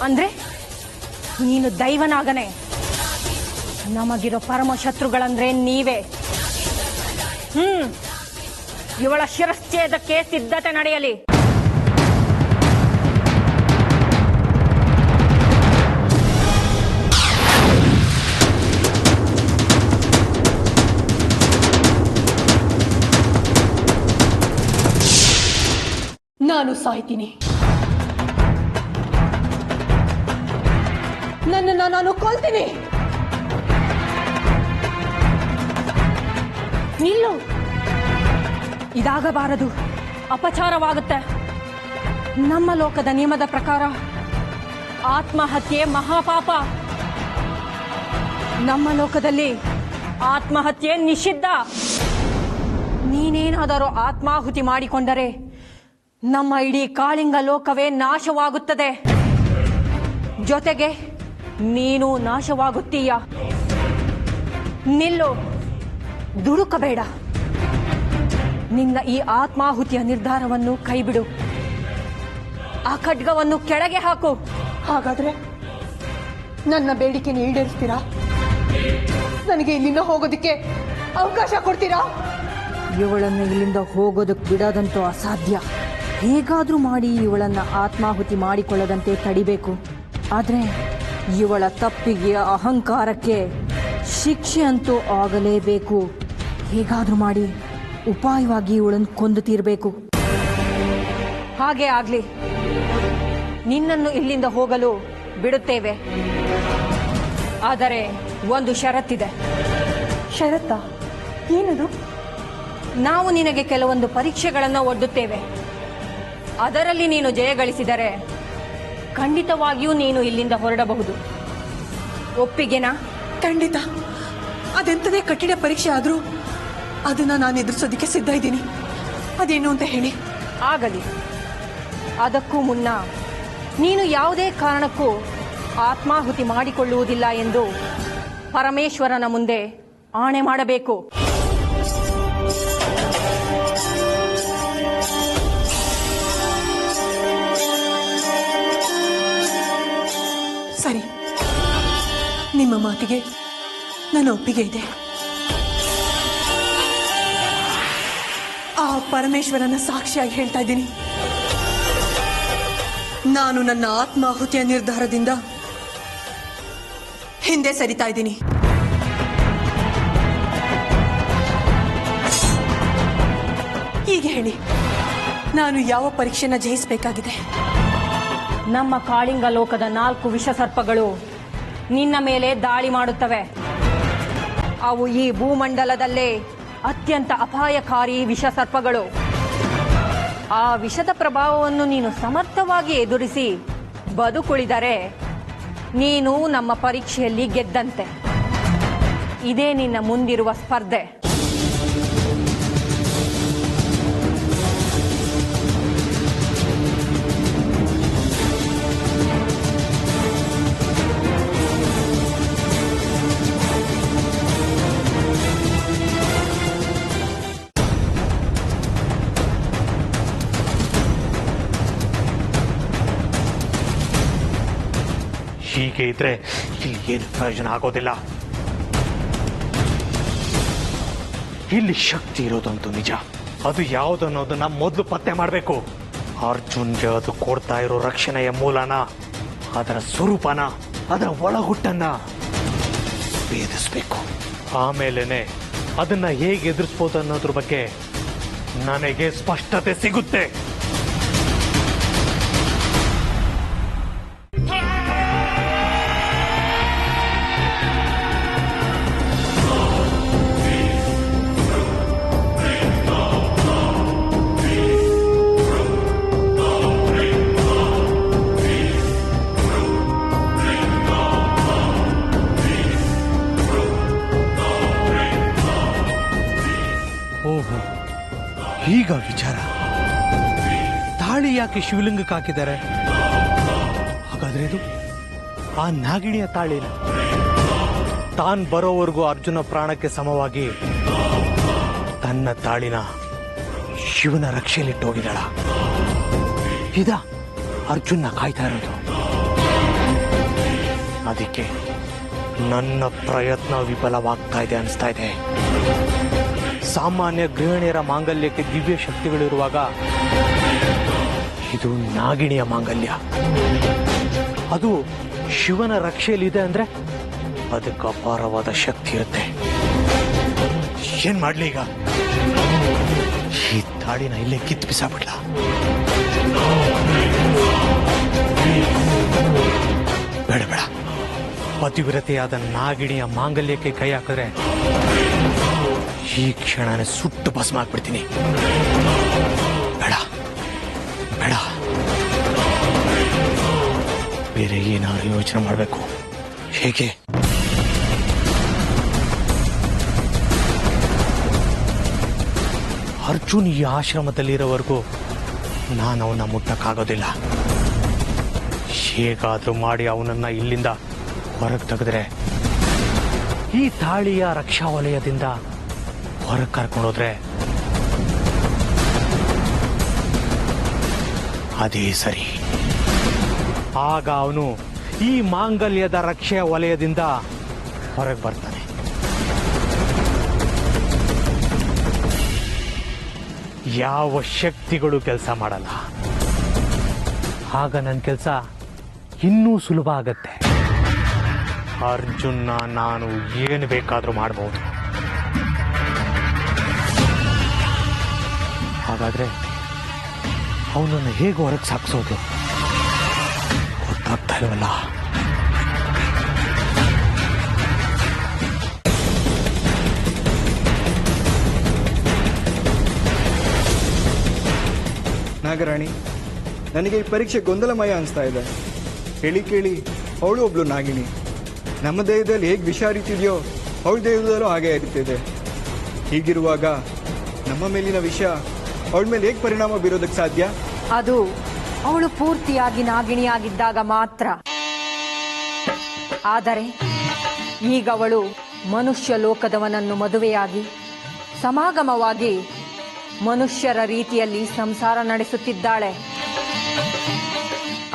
ಅಂದ್ರೆ ನೀನು ದೈವನಾಗನೆ. ನಮಗಿರೋ ಪರಮ ಶತ್ರುಗಳಂದ್ರೆ ನೀವೇ. ಇವಳ ಶಿರಶ್ಛೇದಕ್ಕೆ ಸಿದ್ಧತೆ ನಡೆಯಲಿ. ನಾನು ಸಾಯ್ತೀನಿ. ನನ್ನನ್ನು ನಾನು ಕೊಲ್ತೀನಿ. ನಿಲ್ಲು, ಇದಾಗಬಾರದು. ಅಪಚಾರವಾಗುತ್ತೆ. ನಮ್ಮ ಲೋಕದ ನಿಯಮದ ಪ್ರಕಾರ ಆತ್ಮಹತ್ಯೆ ಮಹಾಪಾಪ. ನಮ್ಮ ಲೋಕದಲ್ಲಿ ಆತ್ಮಹತ್ಯೆ ನಿಷಿದ್ಧ. ನೀನೇನಾದರೂ ಆತ್ಮಾಹುತಿ ಮಾಡಿಕೊಂಡರೆ ನಮ್ಮ ಇಡೀ ಕಾಳಿಂಗ ಲೋಕವೇ ನಾಶವಾಗುತ್ತದೆ. ಜೊತೆಗೆ ನೀನು ನಾಶವಾಗುತ್ತೀಯ. ನಿಲ್ಲು, ದುಡುಕಬೇಡ. ನಿನ್ನ ಈ ಆತ್ಮಾಹುತಿಯ ನಿರ್ಧಾರವನ್ನು ಕೈಬಿಡು. ಆ ಖಡ್ಗವನ್ನು ಕೆಳಗೆ ಹಾಕು. ಹಾಗಾದ್ರೆ ನನ್ನ ಬೇಡಿಕೆನ ಈಡೇರಿಸ್ತೀರಾ? ನನಗೆ ಇಲ್ಲಿಂದ ಹೋಗೋದಕ್ಕೆ ಅವಕಾಶ ಕೊಡ್ತೀರಾ? ಇವಳನ್ನು ಇಲ್ಲಿಂದ ಹೋಗೋದಕ್ಕೆ ಬಿಡೋದಂತೂ ಅಸಾಧ್ಯ. ಹೇಗಾದ್ರೂ ಮಾಡಿ ಇವಳನ್ನ ಆತ್ಮಾಹುತಿ ಮಾಡಿಕೊಳ್ಳದಂತೆ ತಡಿಬೇಕು. ಆದ್ರೆ ಇವಳ ತಪ್ಪಿಗೆ, ಅಹಂಕಾರಕ್ಕೆ ಶಿಕ್ಷೆ ಅಂತೂ ಆಗಲೇಬೇಕು. ಹೇಗಾದ್ರೂ ಮಾಡಿ ಉಪಾಯವಾಗಿ ಇವಳನ್ನು ಕೊಂದು ತೀರಬೇಕು. ಹಾಗೆ ಆಗ್ಲಿ. ನಿನ್ನನ್ನು ಇಲ್ಲಿಂದ ಹೋಗಲು ಬಿಡುತ್ತೇವೆ. ಆದರೆ ಒಂದು ಷರತ್ತಿದೆ. ಷರತ್ತಾ? ಏನದು? ನಾವು ನಿನಗೆ ಕೆಲವೊಂದು ಪರೀಕ್ಷೆಗಳನ್ನು ಒಡ್ಡುತ್ತೇವೆ. ಅದರಲ್ಲಿ ನೀನು ಜಯಗಳಿಸಿದರೆ ಖಂಡಿತವಾಗಿಯೂ ನೀನು ಇಲ್ಲಿಂದ ಹೊರಡಬಹುದು. ಒಪ್ಪಿಗೆನಾ? ಖಂಡಿತ. ಅದೆಂತದೇ ಕಠಿಣ ಪರೀಕ್ಷೆ ಆದ್ರೂ ಅದನ್ನ ನಾನು ಎದುರಿಸೋದಕ್ಕೆ ಸಿದ್ಧ ಇದ್ದೀನಿ. ಅದೇನು ಅಂತ ಹೇಳಿ. ಆಗಲಿ. ಅದಕ್ಕೂ ಮುನ್ನ ನೀನು ಯಾವುದೇ ಕಾರಣಕ್ಕೂ ಆತ್ಮಾಹುತಿ ಮಾಡಿಕೊಳ್ಳುವುದಿಲ್ಲ ಎಂದು ಪರಮೇಶ್ವರನ ಮುಂದೆ ಆಣೆ ಮಾಡಬೇಕು. ಸರಿ, ನಿಮ್ಮ ಮಾತಿಗೆ ನನ್ನ ಒಪ್ಪಿಗೆ ಇದೆ. ಆ ಪರಮೇಶ್ವರನ ಸಾಕ್ಷಿಯಾಗಿ ಹೇಳ್ತಾ ಇದ್ದೀನಿ, ನಾನು ನನ್ನ ಆತ್ಮಾಹುತಿಯ ನಿರ್ಧಾರದಿಂದ ಹಿಂದೆ ಸರಿತಾ ಇದ್ದೀನಿ. ಹೀಗೆ ಹೇಳಿ, ನಾನು ಯಾವ ಪರೀಕ್ಷೆನ ಜಯಿಸಬೇಕಾಗಿದೆ? ನಮ್ಮ ಕಾಳಿಂಗ ಲೋಕದ 4 ವಿಷಸರ್ಪಗಳು ನಿನ್ನ ಮೇಲೆ ದಾಳಿ ಮಾಡುತ್ತವೆ. ಅವು ಈ ಭೂಮಂಡಲದಲ್ಲೇ ಅತ್ಯಂತ ಅಪಾಯಕಾರಿ ವಿಷಸರ್ಪಗಳು. ಆ ವಿಷದ ಪ್ರಭಾವವನ್ನು ನೀನು ಸಮರ್ಥವಾಗಿ ಎದುರಿಸಿ ಬದುಕುಳಿದರೆ ನೀನು ನಮ್ಮ ಪರೀಕ್ಷೆಯಲ್ಲಿ ಗೆದ್ದಂತೆ. ಇದೇ ನಿನ್ನ ಮುಂದಿರುವ ಸ್ಪರ್ಧೆ. ಹೀಗೆ ಇದ್ರೆ ಇಲ್ಲಿ ಏನು ಪ್ರಯೋಜನ ಆಗೋದಿಲ್ಲ. ಇಲ್ಲಿ ಶಕ್ತಿ ಇರೋದಂತೂ ನಿಜ. ಅದು ಯಾವುದನ್ನೋದನ್ನ ಮೊದಲು ಪತ್ತೆ ಮಾಡಬೇಕು. ಅರ್ಜುನ್ಗೆ ಅದು ಕೊಡ್ತಾ ಇರೋ ರಕ್ಷಣೆಯ ಮೂಲನ, ಅದರ ಸ್ವರೂಪನ, ಅದರ ಒಳಗುಟ್ಟನ್ನ ಭೇದಿಸ್ಬೇಕು. ಆಮೇಲೆನೆ ಅದನ್ನ ಹೇಗೆ ಎದುರಿಸ್ಬೋದು ಅನ್ನೋದ್ರ ಬಗ್ಗೆ ನನಗೆ ಸ್ಪಷ್ಟತೆ ಸಿಗುತ್ತೆ. ಓಹೋ, ಹೀಗ ವಿಚಾರ. ತಾಳಿ ಯಾಕೆ ಶಿವಲಿಂಗಕ್ಕೆ ಹಾಕಿದ್ದಾರೆ? ಹಾಗಾದ್ರೆ ಇದು ಆ ನಾಗಿಣಿಯ ತಾಳಿನ ತಾನ್ ಬರೋವರೆಗೂ ಅರ್ಜುನ ಪ್ರಾಣಕ್ಕೆ ಸಮವಾಗಿ ತನ್ನ ತಾಳಿನ ಶಿವನ ರಕ್ಷೆಯಲ್ಲಿಟ್ಟು ಹೋಗಿದ್ದಾಳ. ಇದ ಅರ್ಜುನ ಕಾಯ್ತಾ ಇರೋದು. ಅದಕ್ಕೆ ನನ್ನ ಪ್ರಯತ್ನ ವಿಫಲವಾಗ್ತಾ ಇದೆ ಅನಿಸ್ತಾ ಇದೆ. ಸಾಮಾನ್ಯ ಗೃಹಿಣಿಯರ ಮಾಂಗಲ್ಯಕ್ಕೆ ದಿವ್ಯ ಶಕ್ತಿಗಳಿರುವಾಗ ಇದು ನಾಗಿಣಿಯ ಮಾಂಗಲ್ಯ. ಅದು ಶಿವನ ರಕ್ಷೆಯಲ್ಲಿದೆ ಅಂದ್ರೆ ಅದಕ್ಕೆ ಅಪಾರವಾದ ಶಕ್ತಿ ಇರುತ್ತೆ. ಏನ್ ಮಾಡ್ಲಿ ಈಗ? ಈ ತಾಳಿನ ಇಲ್ಲೇ ಕಿತ್ತು ಬಿಸಾಬಿಡ್ಲ? ಬೇಡ ಬೇಡ, ಪತಿವ್ರತೆಯಾದ ನಾಗಿಣಿಯ ಮಾಂಗಲ್ಯಕ್ಕೆ ಕೈ ಹಾಕಿದ್ರೆ ಈ ಕ್ಷಣನೇ ಸುಟ್ಟು ಭಸ್ಮ ಆಗ್ಬಿಡ್ತೀನಿ. ಬೇಡ ಬೇಡ, ಬೇರೆ ಏನಾದ್ರು ಯೋಚನೆ ಮಾಡಬೇಕು. ಹೇಗೆ? ಅರ್ಜುನ್ ಈ ಆಶ್ರಮದಲ್ಲಿರೋವರೆಗೂ ನಾನು ಅವನ್ನ ಮುಟ್ಟಕ್ಕಾಗೋದಿಲ್ಲ. ಹೇಗಾದ್ರೂ ಮಾಡಿ ಅವನನ್ನ ಇಲ್ಲಿಂದ ಹೊರಗೆ ತೆಗೆದ್ರೆ ಈ ತಾಳಿಯ ರಕ್ಷಾ ವಲಯದಿಂದ ಹೊರಗೆ ಕರ್ಕೊಂಡೋದ್ರೆ ಅದೇ ಸರಿ. ಆಗ ಅವನು ಈ ಮಾಂಗಲ್ಯದ ರಕ್ಷೆಯ ವಲಯದಿಂದ ಹೊರಗೆ ಬರ್ತಾನೆ. ಯಾವ ಶಕ್ತಿಗಳು ಕೆಲಸ ಮಾಡಲ್ಲ. ಆಗ ನನ್ನ ಕೆಲಸ ಇನ್ನೂ ಸುಲಭ ಆಗತ್ತೆ. ಅರ್ಜುನ್ನ ನಾನು ಏನು ಬೇಕಾದರೂ ಮಾಡಬಹುದು. ಹಾಗಾದ್ರೆ ಅವನನ್ನು ಹೇಗೆ ಹೊರಗೆ ಸಾಗಿಸೋದು ಗೊತ್ತಾಗ್ತಾ ಇಲ್ವಲ್ಲ. ನಾಗರಾಣಿ, ನನಗೆ ಈ ಪರೀಕ್ಷೆ ಗೊಂದಲಮಯ ಅನಿಸ್ತಾ ಇದೆ. ಕೇಳಿ ಕೇಳಿ ಅವಳು ಒಬ್ಳು ನಾಗಿಣಿ. ನಮ್ಮ ದೇಹದಲ್ಲಿ ಹೇಗೆ ವಿಷ ಹರಿತಿದೆಯೋ ಅವಳ ದೇಹದಲ್ಲೂ ಹಾಗೆ ಹರಿತಿದೆ. ಹೀಗಿರುವಾಗ ನಮ್ಮ ಮೇಲಿನ ವಿಷ ಅವಳ ಮೇಲೆ ಹೇಗೆ ಪರಿಣಾಮ ಬೀರೋದಕ್ಕೆ ಸಾಧ್ಯ? ಅದು ಅವಳು ಪೂರ್ತಿಯಾಗಿ ನಾಗಿಣಿಯಾಗಿದ್ದಾಗ ಮಾತ್ರ. ಆದರೆ ಈಗ ಅವಳು ಮನುಷ್ಯ ಲೋಕದವನನ್ನು ಮದುವೆಯಾಗಿ ಸಮಾಗಮವಾಗಿ ಮನುಷ್ಯರ ರೀತಿಯಲ್ಲಿ ಸಂಸಾರ ನಡೆಸುತ್ತಿದ್ದಾಳೆ.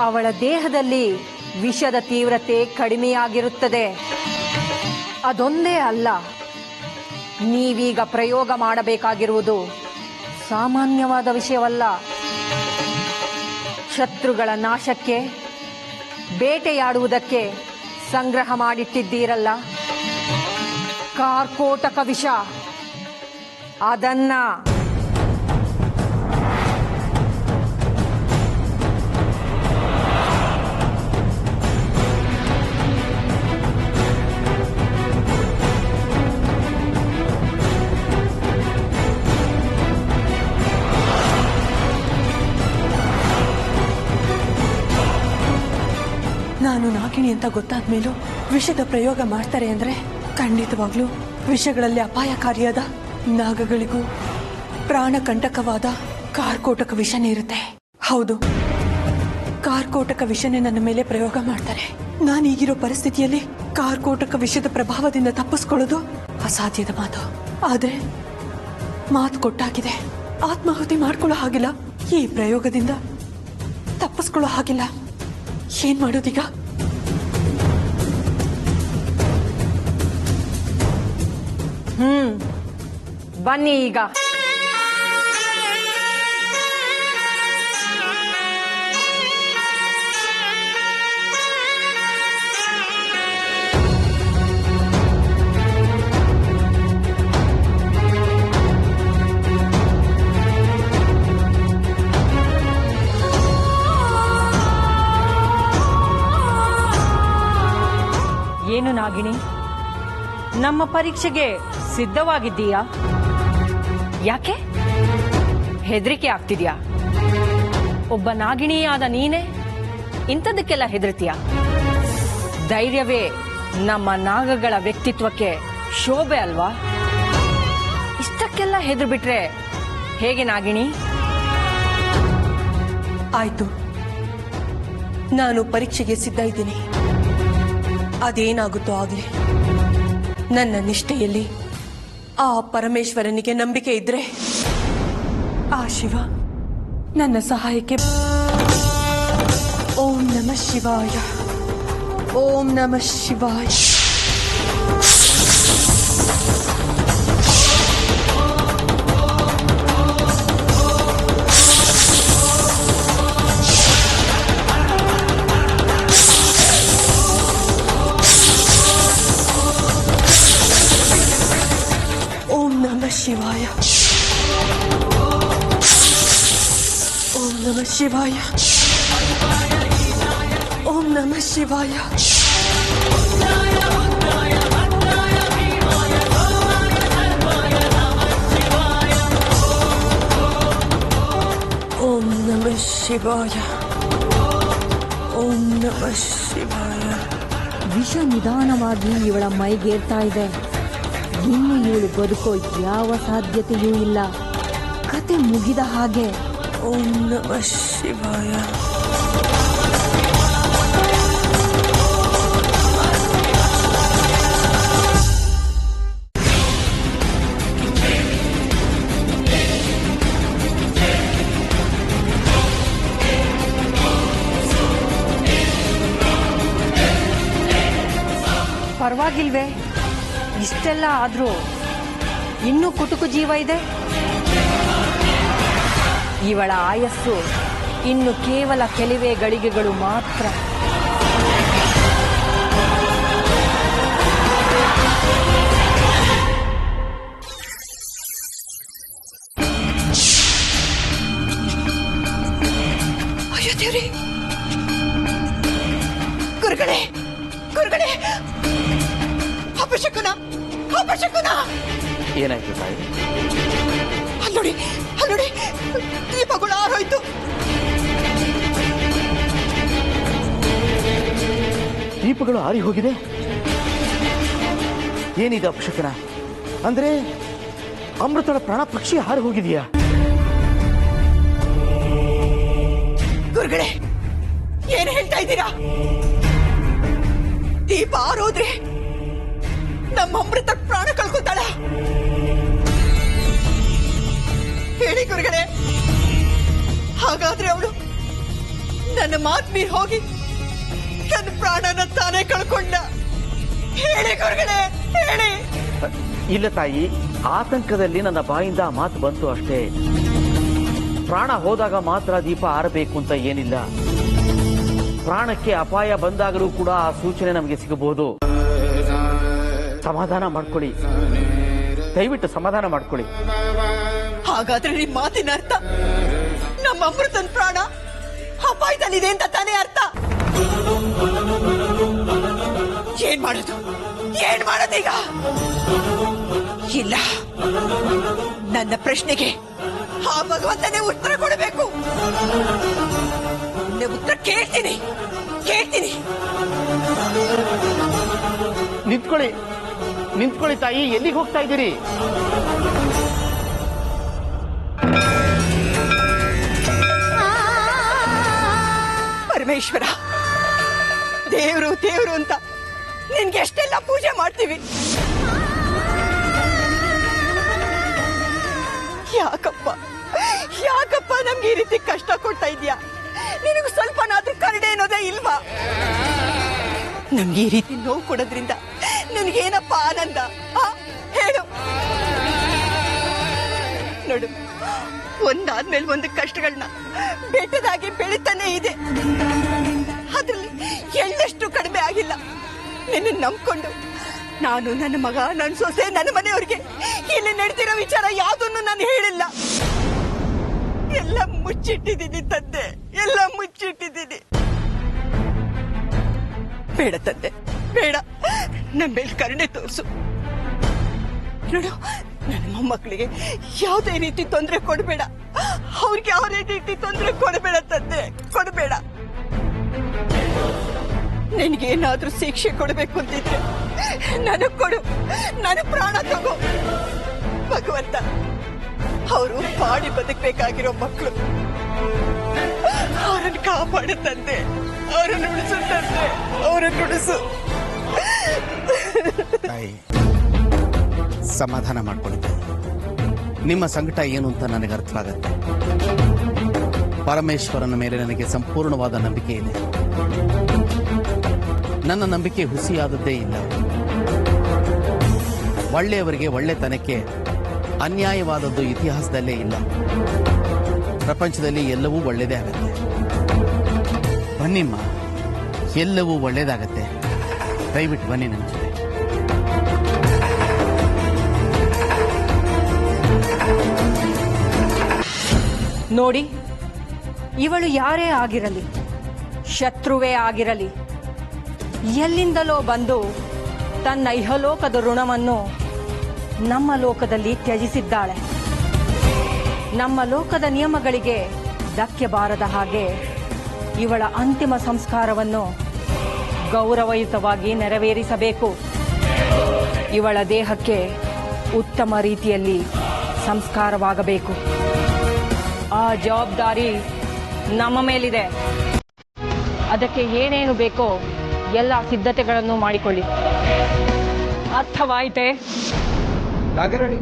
ಅವಳ ದೇಹದಲ್ಲಿ ವಿಷದ ತೀವ್ರತೆ ಕಡಿಮೆಯಾಗಿರುತ್ತದೆ. ಅದೊಂದೇ ಅಲ್ಲ, ನೀವೀಗ ಪ್ರಯೋಗ ಮಾಡಬೇಕಾಗಿರುವುದು ಸಾಮಾನ್ಯವಾದ ವಿಷಯವಲ್ಲ. ಶತ್ರುಗಳ ನಾಶಕ್ಕೆ, ಬೇಟೆಯಾಡುವುದಕ್ಕೆ ಸಂಗ್ರಹ ಮಾಡಿಟ್ಟಿದ್ದೀರಲ್ಲ ಕಾರ್ಕೋಟಕ ವಿಷ, ಅದನ್ನ ನಾನು ನಾಗಿಣಿ ಅಂತ ಗೊತ್ತಾದ ಮೇಲೂ ವಿಷದ ಪ್ರಯೋಗ ಮಾಡ್ತಾರೆ ಅಂದ್ರೆ ಖಂಡಿತವಾಗ್ಲೂ ವಿಷಗಳಲ್ಲಿ ಅಪಾಯಕಾರಿಯಾದ ನಾಗಗಳಿಗೂ ಪ್ರಾಣಕಂಟಕವಾದ ಕಾರ್ಕೋಟಕ ವಿಷನೇ ಇರುತ್ತೆ. ಹೌದು, ಕಾರ್ಕೋಟಕ ವಿಷನೇ ನನ್ನ ಮೇಲೆ ಪ್ರಯೋಗ ಮಾಡ್ತಾರೆ. ನಾನೀಗಿರೋ ಪರಿಸ್ಥಿತಿಯಲ್ಲಿ ಕಾರ್ಕೋಟಕ ವಿಷದ ಪ್ರಭಾವದಿಂದ ತಪ್ಪಿಸ್ಕೊಳ್ಳೋದು ಅಸಾಧ್ಯದ ಮಾತು. ಆದ್ರೆ ಮಾತು ಕೊಟ್ಟಾಗಿದೆ, ಆತ್ಮಾಹುತಿ ಮಾಡ್ಕೊಳ್ಳೋ ಹಾಗಿಲ್ಲ. ಈ ಪ್ರಯೋಗದಿಂದ ತಪ್ಪಿಸ್ಕೊಳ್ಳೋ ಹಾಗಿಲ್ಲ. ಏನ್ ಮಾಡೋದೀಗ? ಬನ್ನಿ ಈಗ. ಏನು ನಾಗಿಣಿ, ನಮ್ಮ ಪರೀಕ್ಷೆಗೆ ಸಿದ್ಧವಾಗಿದ್ದೀಯಾ? ಯಾಕೆ ಹೆದರಿಕೆ ಆಗ್ತಿದ್ಯಾ? ಒಬ್ಬ ನಾಗಿಣಿಯಾದ ನೀನೇ ಇಂಥದಕ್ಕೆಲ್ಲ ಹೆದರ್ತೀಯ? ಧೈರ್ಯವೇ ನಮ್ಮ ನಾಗಗಳ ವ್ಯಕ್ತಿತ್ವಕ್ಕೆ ಶೋಭೆ ಅಲ್ವಾ? ಇಷ್ಟಕ್ಕೆಲ್ಲ ಹೆದರು ಬಿಟ್ರೆ ಹೇಗೆ ನಾಗಿಣಿ? ಆಯ್ತು, ನಾನು ಪರೀಕ್ಷೆಗೆ ಸಿದ್ಧ ಇದ್ದೀನಿ. ಅದೇನಾಗುತ್ತೋ ಆಗ್ಲಿ. ನನ್ನ ನಿಷ್ಠೆಯಲ್ಲಿ ಆ ಪರಮೇಶ್ವರನಿಗೆ ನಂಬಿಕೆ ಇದ್ರೆ ಆ ಶಿವ ನನ್ನ ಸಹಾಯಕ್ಕೆ. ಓಂ ನಮಃ ಶಿವಾಯ. ಓಂ ನಮಃ ಶಿವಾಯ. ಓಂ ನಮಃ ಶಿವಾಯ. ಓಂ ನಮಃ ಶಿವಾಯ. ಓಂ ನಮಃ ಶಿವಾಯ. ಓಂ ನಮಃ ಶಿವಾಯ. ಓಂ ನಮಃ ಶಿವಾಯ. ವಿಷ ನಿಧಾನವಾಗಿ ಇವಳ ಮೈಗೇರ್ತಾ ಇದೆ. ಇನ್ನು ಇವಳು ಬದುಕೋ ಯಾವ ಸಾಧ್ಯತೆಯೂ ಇಲ್ಲ. ಕತೆ ಮುಗಿದ ಹಾಗೆ. ಓಂ ನಮಃ ಶಿವಾಯ. ಪರವಾಗಿಲ್ವೇ? ಇಷ್ಟೆಲ್ಲ ಆದ್ರೂ ಇನ್ನೂ ಕುಟುಕು ಜೀವ ಇದೆ. ಇವಳ ಆಯಸ್ಸು ಇನ್ನು ಕೇವಲ ಕೆಲವೇ ಗಳಿಗೆಗಳು ಮಾತ್ರ. ಅಯ್ಯೋ ದೇವ್ರಿ! ಗುರುಗಳೇ, ಗುರುಗಳೇ! ಅಪಶಕುನ, ಅಪಶಕುನ! ಏನಾಯ್ತು ತಾಯಿ? ಅಲ್ಲೋಡಿ, ಅಲ್ಲೋಡಿ, ದೀಪಗಳು ಆರೋಯ್ತು. ದೀಪಗಳು ಆರಿ ಹೋಗಿದೆ. ಏನಿದೆ ಅಪಶಕನ? ಅಂದ್ರೆ ಅಮೃತಳ ಪ್ರಾಣ ಪಕ್ಷಿ ಹಾರಿ ಹೋಗಿದೆಯಾ? ಗುರುಗಳೇ, ಏನ್ ಹೇಳ್ತಾ ಇದ್ದೀರಾ? ದೀಪ ಆರೋದ್ರೆ ನಮ್ಮ ಅಮೃತ ಪ್ರಾಣ ಕಳ್ಕೊತಾಳ? ಹೇಳಿ ಗುರುಗಳೇ, ಹಾಗಾದ್ರೆ ಅವಳು ನನ್ನ ಮಾತ್ ಮೀರಿ ಹೋಗಿ ನನ್ನ ಪ್ರಾಣನ ತಾನೇ ಕಳ್ಕೊಂಡ? ಹೇಳಿ ಗುರುಗಳೇ, ಹೇಳಿ. ಇಲ್ಲ ತಾಯಿ, ಆತಂಕದಲ್ಲಿ ನನ್ನ ಬಾಯಿಂದ ಆ ಮಾತು ಬಂತು ಅಷ್ಟೇ. ಪ್ರಾಣ ಹೋದಾಗ ಮಾತ್ರ ದೀಪ ಆರಬೇಕು ಅಂತ ಏನಿಲ್ಲ. ಪ್ರಾಣಕ್ಕೆ ಅಪಾಯ ಬಂದಾಗಲೂ ಕೂಡ ಆ ಸೂಚನೆ ನಮಗೆ ಸಿಗಬಹುದು. ಸಮಾಧಾನ ಮಾಡ್ಕೊಳ್ಳಿ, ದಯವಿಟ್ಟು ಸಮಾಧಾನ ಮಾಡ್ಕೊಳ್ಳಿ. ಹಾಗಾದ್ರೆ ನಿಮ್ ಮಾತಿನ ಅರ್ಥ ನಮ್ಮ ಅಮೃತನ್ ಪ್ರಾಣ ಅಪಾಯದಲ್ಲಿದೆ ಅಂತ ತಾನೇ ಅರ್ಥ? ಏನ್ ಮಾಡೋದು, ಏನ್ ಮಾಡೋದೀಗ? ಇಲ್ಲ, ನನ್ನ ಪ್ರಶ್ನೆಗೆ ಆ ಭಗವಂತನೇ ಉತ್ತರ ಕೊಡಬೇಕು. ಉತ್ತರ ಕೇಳ್ತೀನಿ, ಕೇಳ್ತೀನಿ. ನಿಂತ್ಕೊಳ್ಳಿ, ನಿಂತ್ಕೊಳ್ಳಿ ತಾಯಿ, ಎಲ್ಲಿಗೆ ಹೋಗ್ತಾ ಇದ್ದೀರಿ? ಪರಮೇಶ್ವರ, ದೇವ್ರು ದೇವ್ರು ಅಂತ ನಿನ್ಗೆ ಎಷ್ಟೆಲ್ಲ ಪೂಜೆ ಮಾಡ್ತೀವಿ. ಯಾಕಪ್ಪ, ಯಾಕಪ್ಪ ನಮ್ಗೆ ಈ ರೀತಿ ಕಷ್ಟ ಕೊಡ್ತಾ ಇದೀಯಾ? ನಿನಗೂ ಸ್ವಲ್ಪನಾದ್ರೂ ಕರುಣೆ ಅನ್ನೋದೇ ಇಲ್ವಾ? ನಮ್ಗೆ ಈ ರೀತಿ ನೋವು ಕೊಡೋದ್ರಿಂದ ನಿನಗೇನಪ್ಪ ಆನಂದ? ಹೇಳು. ನೋಡು, ಒಂದಾದ್ಮೇಲೆ ಒಂದು ಕಷ್ಟಗಳನ್ನ ಬೆಟ್ಟದಾಗಿ ಬೆಳೀತಾನೆ ಇದೆ. ಅದ್ರಲ್ಲಿ ಎಳ್ಳಷ್ಟು ಕಡಿಮೆ ಆಗಿಲ್ಲ. ನಿನ್ನ ನಂಬ್ಕೊಂಡು ನಾನು, ನನ್ನ ಮಗ, ನನ್ನ ಸೊಸೆ, ನನ್ನ ಮನೆಯವ್ರಿಗೆ ಇಲ್ಲಿ ನಡೆದಿರೋ ವಿಚಾರ ಯಾವುದನ್ನು ನಾನು ಹೇಳಿಲ್ಲ. ಎಲ್ಲ ಮುಚ್ಚಿಟ್ಟಿದ್ದೀನಿ ತಂದೆ, ಎಲ್ಲ ಮುಚ್ಚಿಟ್ಟಿದ್ದೀನಿ. ಬೇಡ ತಂದೆ, ಬೇಡ. ನಮ್ಮ ಮೇಲೆ ಕರುಣೆ ತೋರಿಸು. ನೋಡು, ನನ್ನ ಮೊಮ್ಮಕ್ಕಳಿಗೆ ಯಾವುದೇ ರೀತಿ ತೊಂದರೆ ಕೊಡಬೇಡ. ಅವ್ರಿಗೆ ಯಾವುದೇ ರೀತಿ ತೊಂದರೆ ಕೊಡಬೇಡ ತಂದೆ, ಕೊಡಬೇಡ. ನಿನ್ಗೇನಾದ್ರೂ ಶಿಕ್ಷೆ ಕೊಡಬೇಕು ಅಂತಿದ್ರೆ ನನಗ್ ಕೊಡು, ನನ್ನ ಪ್ರಾಣ ತಗೋ. ಭಗವಂತ, ಅವರು ಬಾಡಿ ಬದುಕಬೇಕಾಗಿರೋ ಮಕ್ಕಳು, ಅವರನ್ನು ಕಾಪಾಡು ತಂದೆ, ಅವರನ್ನು ಉಳಿಸು ತಂದೆ, ಅವರನ್ನು ಉಳಿಸು. ತಾಯಿ, ಸಮಾಧಾನ ಮಾಡ್ಕೊಳ್ಳಿ. ನಿಮ್ಮ ಸಂಕಟ ಏನು ಅಂತ ನನಗೆ ಅರ್ಥವಾಗುತ್ತೆ. ಪರಮೇಶ್ವರನ ಮೇಲೆ ನನಗೆ ಸಂಪೂರ್ಣವಾದ ನಂಬಿಕೆ ಇದೆ. ನನ್ನ ನಂಬಿಕೆ ಹುಸಿಯಾದದ್ದೇ ಇಲ್ಲ. ಒಳ್ಳೆಯವರಿಗೆ ಒಳ್ಳೆತನಕ್ಕೆ ಅನ್ಯಾಯವಾದದ್ದು ಇತಿಹಾಸದಲ್ಲೇ ಇಲ್ಲ. ಪ್ರಪಂಚದಲ್ಲಿ ಎಲ್ಲವೂ ಒಳ್ಳೆಯದೇ ಆಗತ್ತೆ. ಬನ್ನಿಮ್ಮ, ಎಲ್ಲವೂ ಒಳ್ಳೆಯದಾಗತ್ತೆ. ದಯವಿಟ್ಟು ಬನ್ನಿ ನನ್ನ ಜೊತೆ. ನೋಡಿ, ಇವಳು ಯಾರೇ ಆಗಿರಲಿ, ಶತ್ರುವೇ ಆಗಿರಲಿ, ಎಲ್ಲಿಂದಲೋ ಬಂದು ತನ್ನ ಇಹಲೋಕದ ಋಣವನ್ನು ನಮ್ಮ ಲೋಕದಲ್ಲಿ ತ್ಯಜಿಸಿದ್ದಾಳೆ. ನಮ್ಮ ಲೋಕದ ನಿಯಮಗಳಿಗೆ ಧಕ್ಕೆ ಬಾರದ ಹಾಗೆ ಇವಳ ಅಂತಿಮ ಸಂಸ್ಕಾರವನ್ನು ಗೌರವಯುತವಾಗಿ ನೆರವೇರಿಸಬೇಕು. ಇವಳ ದೇಹಕ್ಕೆ ಉತ್ತಮ ರೀತಿಯಲ್ಲಿ ಸಂಸ್ಕಾರವಾಗಬೇಕು. ಆ ಜವಾಬ್ದಾರಿ ನಮ್ಮ ಮೇಲಿದೆ. ಅದಕ್ಕೆ ಏನೇನು ಬೇಕೋ ಎಲ್ಲ ಸಿದ್ಧತೆಗಳನ್ನು ಮಾಡಿಕೊಳ್ಳಿ. ಅರ್ಥವಾಯಿತೆ? ನಾಗರಾಣಿ,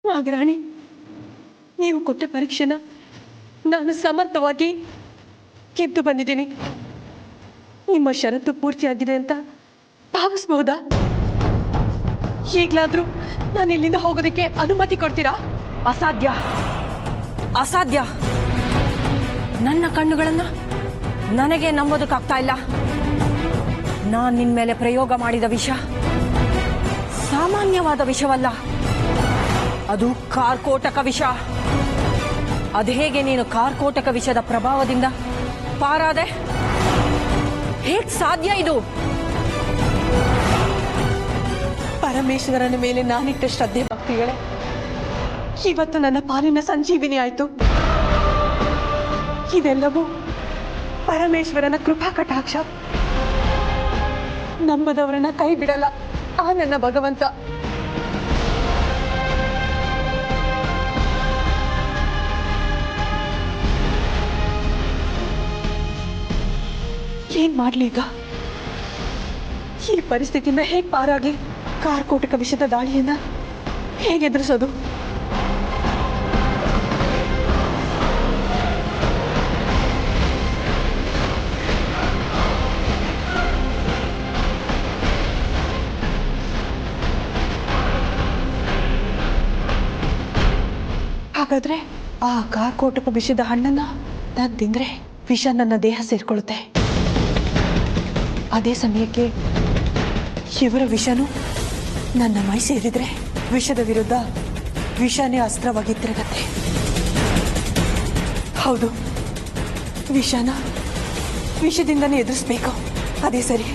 ನಾಗರಾಣಿ, ನೀವು ಕೊಟ್ಟ ಪರೀಕ್ಷೆನ ನಾನು ಸಮರ್ಥವಾಗಿ ಗೆದ್ದು ಬಂದಿದ್ದೀನಿ. ನಿಮ್ಮ ಷರತ್ತು ಪೂರ್ತಿಯಾಗಿದೆ ಅಂತ ಭಾವಿಸ್ಬಹುದಾ? ಈಗಲಾದ್ರೂ ನಾನು ಇಲ್ಲಿಂದ ಹೋಗೋದಕ್ಕೆ ಅನುಮತಿ ಕೊಡ್ತೀರಾ? ಅಸಾಧ್ಯ, ಅಸಾಧ್ಯ. ನನ್ನ ಕಣ್ಣುಗಳನ್ನ ನನಗೆ ನಂಬೋದಕ್ಕಾಗ್ತಾ ಇಲ್ಲ. ನಾನು ನಿನ್ನ ಮೇಲೆ ಪ್ರಯೋಗ ಮಾಡಿದ ವಿಷ ಸಾಮಾನ್ಯವಾದ ವಿಷವಲ್ಲ, ಅದು ಕಾರ್ಕೋಟಕ ವಿಷ. ಅದು ಹೇಗೆ ನೀನು ಕಾರ್ಕೋಟಕ ವಿಷದ ಪ್ರಭಾವದಿಂದ ಪಾರಾದೆ? ಹೇಗೆ ಸಾಧ್ಯ ಇದು? ಪರಮೇಶ್ವರನ ಮೇಲೆ ನಾನಿಟ್ಟ ಶ್ರದ್ಧೆ ಭಕ್ತಿಗಳೇ ಇವತ್ತು ನನ್ನ ಪಾಲಿನ ಸಂಜೀವಿನಿ ಆಯ್ತು. ಇದೆಲ್ಲವೂ ಪರಮೇಶ್ವರನ ಕೃಪಾ ಕಟಾಕ್ಷ. ನಂಬದವರನ್ನ ಕೈ ಬಿಡಲ್ಲ ಆ ನನ್ನ ಭಗವಂತ. ಏನ್ ಮಾಡ್ಲಿ ಈಗ? ಈ ಪರಿಸ್ಥಿತಿಯಿಂದ ಹೇಗೆ ಪಾರಾಗಿ ಕಾರ್ಕೋಟಕ ವಿಷದ ದಾಳಿಯನ್ನ ಹೇಗೆ ಎದುರಿಸೋದು? ಹಾಗಾದ್ರೆ ಆ ಕಾರ್ಕೋಟಕ ವಿಷದ ಹಣ್ಣನ್ನ ನಾನು ತಿಂದ್ರೆ ವಿಷ ನನ್ನ ದೇಹ ಸೇರ್ಕೊಳ್ಳುತ್ತೆ. ಅದೇ ಸಮಯಕ್ಕೆ ಇವರ ವಿಷನು ನನ್ನ ಮೈ ಸೇರಿದ್ರೆ ವಿಷದ ವಿರುದ್ಧ ವಿಷನೇ ಅಸ್ತ್ರವಾಗಿ ತಿರುಗತ್ತೆ. ಹೌದು, ವಿಷನ ವಿಷದಿಂದನೇ ಎದುರಿಸ್ಬೇಕು. ಅದೇ ಸರಿ.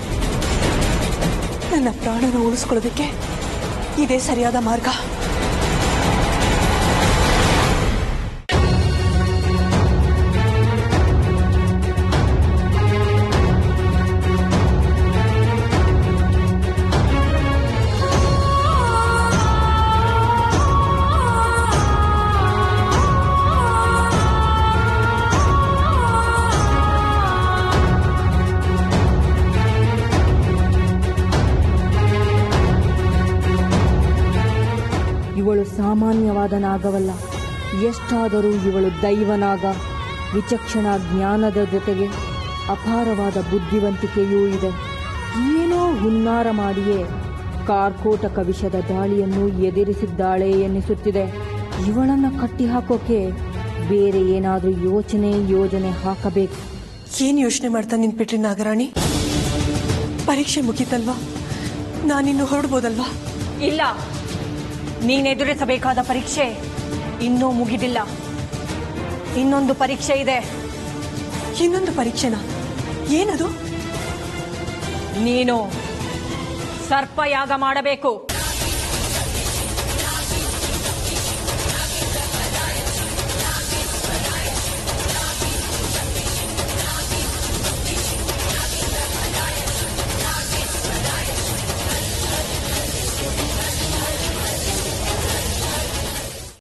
ನನ್ನ ಪ್ರಾಣನ ಉಳಿಸ್ಕೊಳ್ಳೋದಕ್ಕೆ ಇದೇ ಸರಿಯಾದ ಮಾರ್ಗ. ಇವಳು ಸಾಮಾನ್ಯವಾದ ನಾಗವಲ್ಲ. ಎಷ್ಟಾದರೂ ಇವಳು ದೈವನಾಗ. ವಿಚಕ್ಷಣ ಜ್ಞಾನದ ಜೊತೆಗೆ ಅಪಾರವಾದ ಬುದ್ಧಿವಂತಿಕೆಯೂ ಇದೆ. ಏನೋ ಹುನ್ನಾರ ಮಾಡಿಯೇ ಕಾರ್ಕೋಟಕ ವಿಷದ ದಾಳಿಯನ್ನು ಎದುರಿಸಿದ್ದಾಳೆ ಎನ್ನಿಸುತ್ತಿದೆ. ಇವಳನ್ನು ಕಟ್ಟಿಹಾಕೋಕೆ ಬೇರೆ ಏನಾದರೂ ಯೋಜನೆ ಹಾಕಬೇಕು. ಏನು ಯೋಚನೆ ಮಾಡ್ತಾ ನಿಂತ್ಬಿಟ್ರಿ ನಾಗರಾಣಿ? ಪರೀಕ್ಷೆ ಮುಗೀತಲ್ವಾ? ನಾನಿನ್ನು ಹೊರಡ್ಬೋದಲ್ವಾ? ಇಲ್ಲ, ನೀನೆದುರಿಸಬೇಕಾದ ಪರೀಕ್ಷೆ ಇನ್ನೂ ಮುಗಿದಿಲ್ಲ. ಇನ್ನೊಂದು ಪರೀಕ್ಷೆ ಇದೆ. ಇನ್ನೊಂದು ಪರೀಕ್ಷೆನಾ? ಏನದು? ನೀನು ಸರ್ಪಯಾಗ ಮಾಡಬೇಕು.